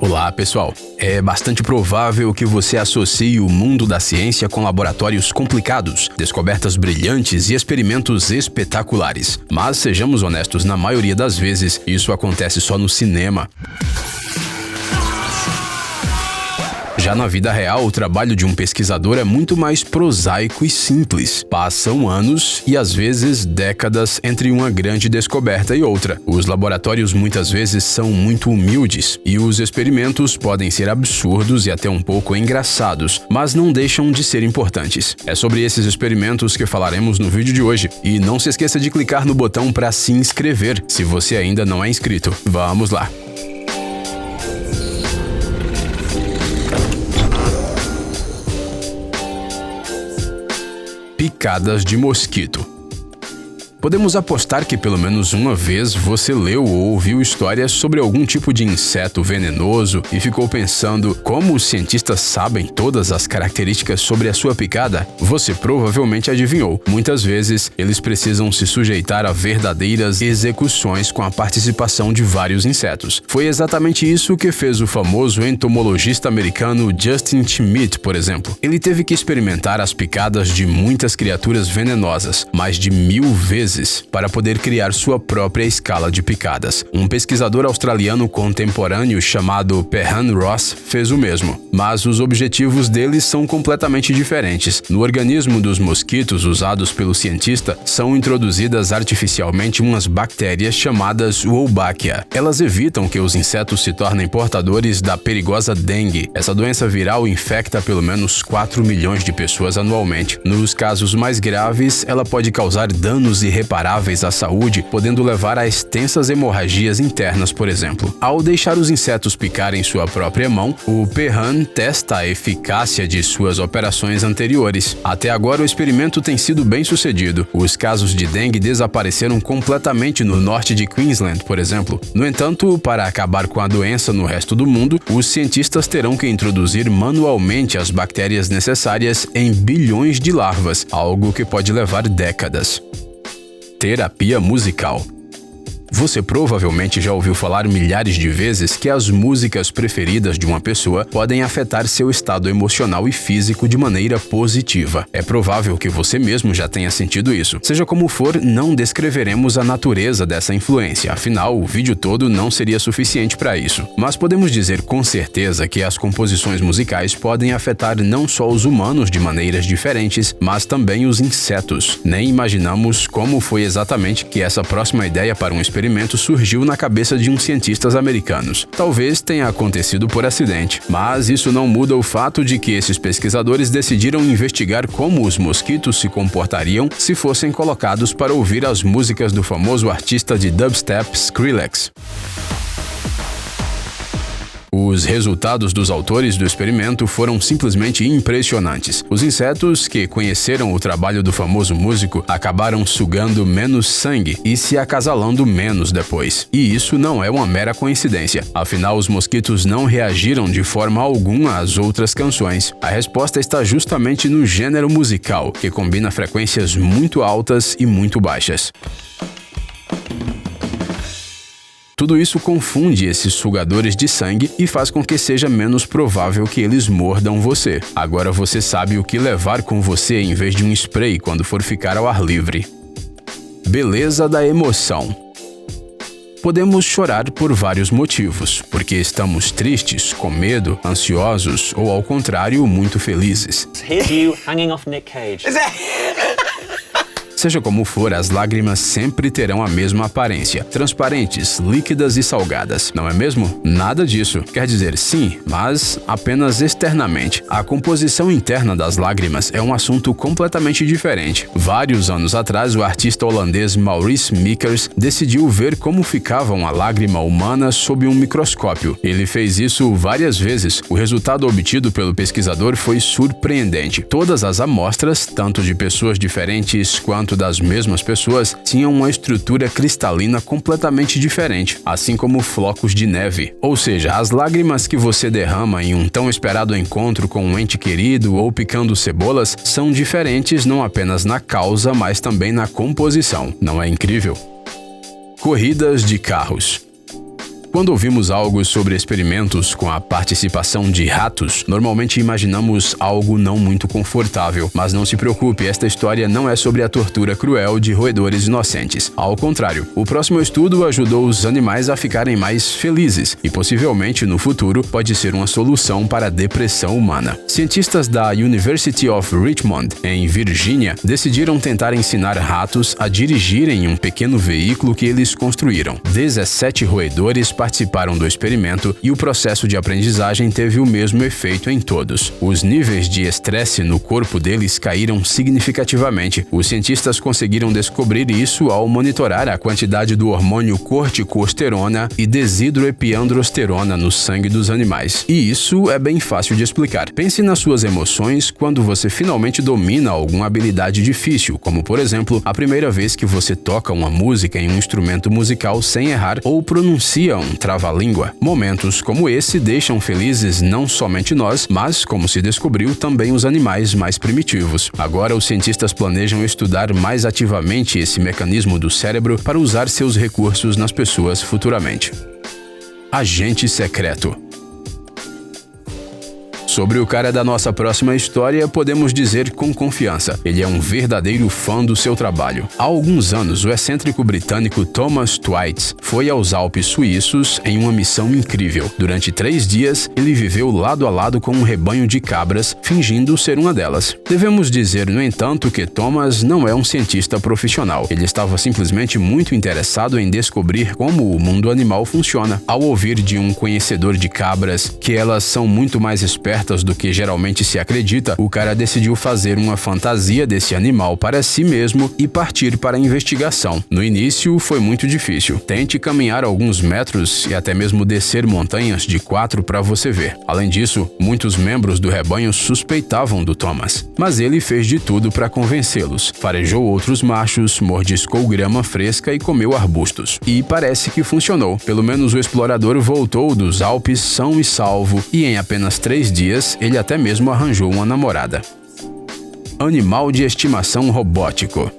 Olá, pessoal. É bastante provável que você associe o mundo da ciência com laboratórios complicados, descobertas brilhantes e experimentos espetaculares. Mas sejamos honestos, na maioria das vezes, isso acontece só no cinema. Já na vida real, o trabalho de um pesquisador é muito mais prosaico e simples. Passam anos e às vezes décadas entre uma grande descoberta e outra. Os laboratórios muitas vezes são muito humildes e os experimentos podem ser absurdos e até um pouco engraçados, mas não deixam de ser importantes. É sobre esses experimentos que falaremos no vídeo de hoje. E não se esqueça de clicar no botão para se inscrever, se você ainda não é inscrito. Vamos lá! Picadas de mosquito. Podemos apostar que pelo menos uma vez você leu ou ouviu histórias sobre algum tipo de inseto venenoso e ficou pensando como os cientistas sabem todas as características sobre a sua picada? Você provavelmente adivinhou. Muitas vezes, eles precisam se sujeitar a verdadeiras execuções com a participação de vários insetos. Foi exatamente isso que fez o famoso entomologista americano Justin Schmidt, por exemplo. Ele teve que experimentar as picadas de muitas criaturas venenosas, mais de 1000 vezes, para poder criar sua própria escala de picadas. Um pesquisador australiano contemporâneo chamado Perhan Ross fez o mesmo, mas os objetivos deles são completamente diferentes. No organismo dos mosquitos usados pelo cientista, são introduzidas artificialmente umas bactérias chamadas Wolbachia. Elas evitam que os insetos se tornem portadores da perigosa dengue. Essa doença viral infecta pelo menos 4 milhões de pessoas anualmente. Nos casos mais graves, ela pode causar danos irreparáveis à saúde, podendo levar a extensas hemorragias internas, por exemplo. Ao deixar os insetos picarem sua própria mão, o Perhan testa a eficácia de suas operações anteriores. Até agora, o experimento tem sido bem sucedido. Os casos de dengue desapareceram completamente no norte de Queensland, por exemplo. No entanto, para acabar com a doença no resto do mundo, os cientistas terão que introduzir manualmente as bactérias necessárias em bilhões de larvas, algo que pode levar décadas. Terapia musical. Você provavelmente já ouviu falar milhares de vezes que as músicas preferidas de uma pessoa podem afetar seu estado emocional e físico de maneira positiva. É provável que você mesmo já tenha sentido isso. Seja como for, não descreveremos a natureza dessa influência, afinal, o vídeo todo não seria suficiente para isso. Mas podemos dizer com certeza que as composições musicais podem afetar não só os humanos de maneiras diferentes, mas também os insetos. Nem imaginamos como foi exatamente que essa próxima ideia para um experimento surgiu na cabeça de uns cientistas americanos. Talvez tenha acontecido por acidente, mas isso não muda o fato de que esses pesquisadores decidiram investigar como os mosquitos se comportariam se fossem colocados para ouvir as músicas do famoso artista de dubstep Skrillex. Os resultados dos autores do experimento foram simplesmente impressionantes. Os insetos que conheceram o trabalho do famoso músico acabaram sugando menos sangue e se acasalando menos depois. E isso não é uma mera coincidência. Afinal, os mosquitos não reagiram de forma alguma às outras canções. A resposta está justamente no gênero musical, que combina frequências muito altas e muito baixas. Tudo isso confunde esses sugadores de sangue e faz com que seja menos provável que eles mordam você. Agora você sabe o que levar com você em vez de um spray quando for ficar ao ar livre. Beleza da emoção. Podemos chorar por vários motivos, porque estamos tristes, com medo, ansiosos ou, ao contrário, muito felizes. Here's you hanging off Nick Cage. Seja como for, as lágrimas sempre terão a mesma aparência, transparentes, líquidas e salgadas, não é mesmo? Nada disso. Quer dizer, sim, mas apenas externamente. A composição interna das lágrimas é um assunto completamente diferente. Vários anos atrás, o artista holandês Maurice Meekers decidiu ver como ficava uma lágrima humana sob um microscópio. Ele fez isso várias vezes. O resultado obtido pelo pesquisador foi surpreendente. Todas as amostras, tanto de pessoas diferentes quanto das mesmas pessoas, tinham uma estrutura cristalina completamente diferente, assim como flocos de neve. Ou seja, as lágrimas que você derrama em um tão esperado encontro com um ente querido ou picando cebolas são diferentes não apenas na causa, mas também na composição. Não é incrível? Corridas de carros. Quando ouvimos algo sobre experimentos com a participação de ratos, normalmente imaginamos algo não muito confortável. Mas não se preocupe, esta história não é sobre a tortura cruel de roedores inocentes. Ao contrário, o próximo estudo ajudou os animais a ficarem mais felizes e possivelmente no futuro pode ser uma solução para a depressão humana. Cientistas da University of Richmond, em Virgínia, decidiram tentar ensinar ratos a dirigirem um pequeno veículo que eles construíram. 17 roedores participaram do experimento e o processo de aprendizagem teve o mesmo efeito em todos. Os níveis de estresse no corpo deles caíram significativamente. Os cientistas conseguiram descobrir isso ao monitorar a quantidade do hormônio corticosterona e desidroepiandrosterona no sangue dos animais. E isso é bem fácil de explicar. Pense nas suas emoções quando você finalmente domina alguma habilidade difícil, como por exemplo, a primeira vez que você toca uma música em um instrumento musical sem errar ou pronuncia um trava-língua. Momentos como esse deixam felizes não somente nós, mas, como se descobriu, também os animais mais primitivos. Agora, os cientistas planejam estudar mais ativamente esse mecanismo do cérebro para usar seus recursos nas pessoas futuramente. Agente secreto. Sobre o cara da nossa próxima história, podemos dizer com confiança, ele é um verdadeiro fã do seu trabalho. Há alguns anos, o excêntrico britânico Thomas Twites foi aos Alpes suíços em uma missão incrível. Durante 3 dias, ele viveu lado a lado com um rebanho de cabras, fingindo ser uma delas. Devemos dizer, no entanto, que Thomas não é um cientista profissional. Ele estava simplesmente muito interessado em descobrir como o mundo animal funciona. Ao ouvir de um conhecedor de cabras que elas são muito mais espertas do que geralmente se acredita, o cara decidiu fazer uma fantasia desse animal para si mesmo e partir para a investigação. No início, foi muito difícil. Tente caminhar alguns metros e até mesmo descer montanhas de 4 para você ver. Além disso, muitos membros do rebanho suspeitavam do Thomas, mas ele fez de tudo para convencê-los. Farejou outros machos, mordiscou grama fresca e comeu arbustos. E parece que funcionou. Pelo menos o explorador voltou dos Alpes são e salvo e em apenas 3 dias ele até mesmo arranjou uma namorada. Animal de estimação robótico.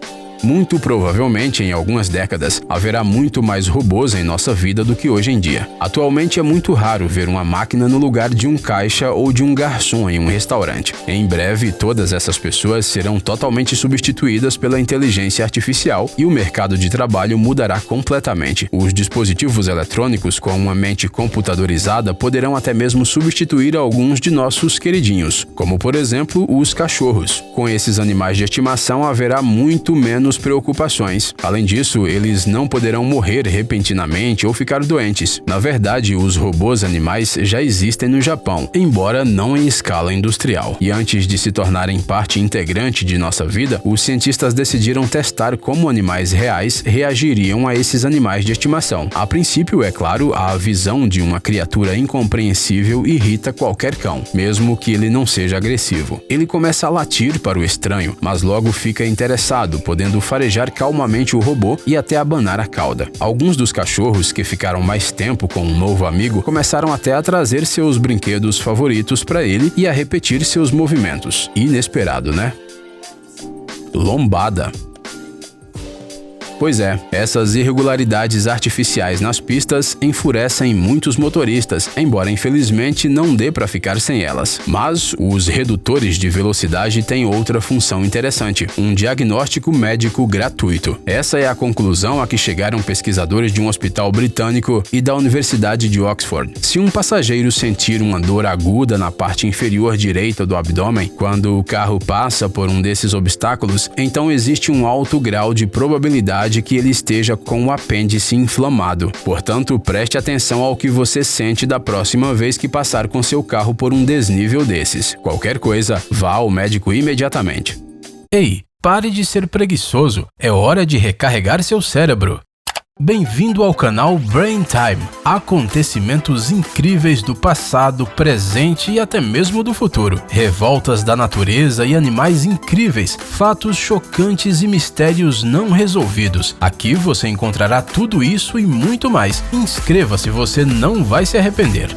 Muito provavelmente, em algumas décadas, haverá muito mais robôs em nossa vida do que hoje em dia. Atualmente é muito raro ver uma máquina no lugar de um caixa ou de um garçom em um restaurante. Em breve, todas essas pessoas serão totalmente substituídas pela inteligência artificial e o mercado de trabalho mudará completamente. Os dispositivos eletrônicos com uma mente computadorizada poderão até mesmo substituir alguns de nossos queridinhos, como por exemplo os cachorros. Com esses animais de estimação haverá muito menos preocupações. Além disso, eles não poderão morrer repentinamente ou ficar doentes. Na verdade, os robôs animais já existem no Japão, embora não em escala industrial. E antes de se tornarem parte integrante de nossa vida, os cientistas decidiram testar como animais reais reagiriam a esses animais de estimação. A princípio, é claro, a visão de uma criatura incompreensível irrita qualquer cão, mesmo que ele não seja agressivo. Ele começa a latir para o estranho, mas logo fica interessado, podendo farejar calmamente o robô e até abanar a cauda. Alguns dos cachorros que ficaram mais tempo com um novo amigo começaram até a trazer seus brinquedos favoritos para ele e a repetir seus movimentos. Inesperado, né? Lombada. Pois é, essas irregularidades artificiais nas pistas enfurecem muitos motoristas, embora infelizmente não dê para ficar sem elas. Mas os redutores de velocidade têm outra função interessante, um diagnóstico médico gratuito. Essa é a conclusão a que chegaram pesquisadores de um hospital britânico e da Universidade de Oxford. Se um passageiro sentir uma dor aguda na parte inferior direita do abdômen, quando o carro passa por um desses obstáculos, então existe um alto grau de probabilidade que ele esteja com o apêndice inflamado. Portanto, preste atenção ao que você sente da próxima vez que passar com seu carro por um desnível desses. Qualquer coisa, vá ao médico imediatamente. Ei, pare de ser preguiçoso. É hora de recarregar seu cérebro. Bem-vindo ao canal Brain Time. Acontecimentos incríveis do passado, presente e até mesmo do futuro. Revoltas da natureza e animais incríveis, fatos chocantes e mistérios não resolvidos. Aqui você encontrará tudo isso e muito mais. Inscreva-se, você não vai se arrepender.